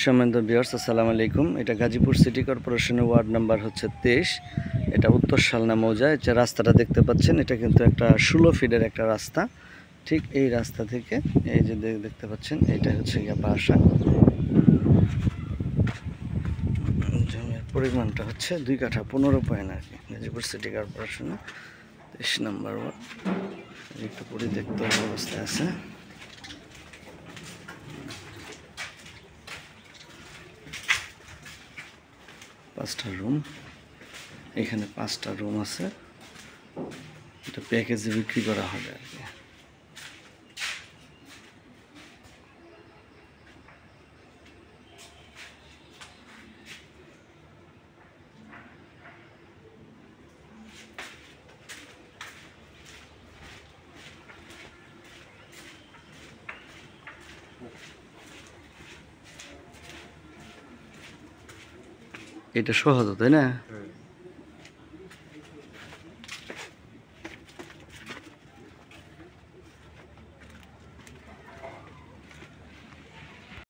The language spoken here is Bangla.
সম্মানিত ভিউয়ার্স, আসসালামু আলাইকুম। এটা গাজীপুর সিটি কর্পোরেশনের ওয়ার্ড নাম্বার হচ্ছে 23। এটা উত্তর শালনা মৌজা। যে রাস্তাটা দেখতে পাচ্ছেন এটা কিন্তু একটা 16 ফিটের একটা রাস্তা। ঠিক এই রাস্তা থেকে এই যে দেখতে পাচ্ছেন এটা হচ্ছে গিয়ে বাসা। জমির পরিমাণটা হচ্ছে 2 কাঠা 15 পয়েন্ট আর কি। গাজীপুর সিটি কর্পোরেশনে 23 নম্বর ওয়ার্ড। একটু পরিত্যক্ত অবস্থায় আছে। পাঁচটা রুম, এখানে 5টা রুম আছে। এটা প্যাকেজে বিক্রি করা হবে আর কি। এটা সহজ, তাই না?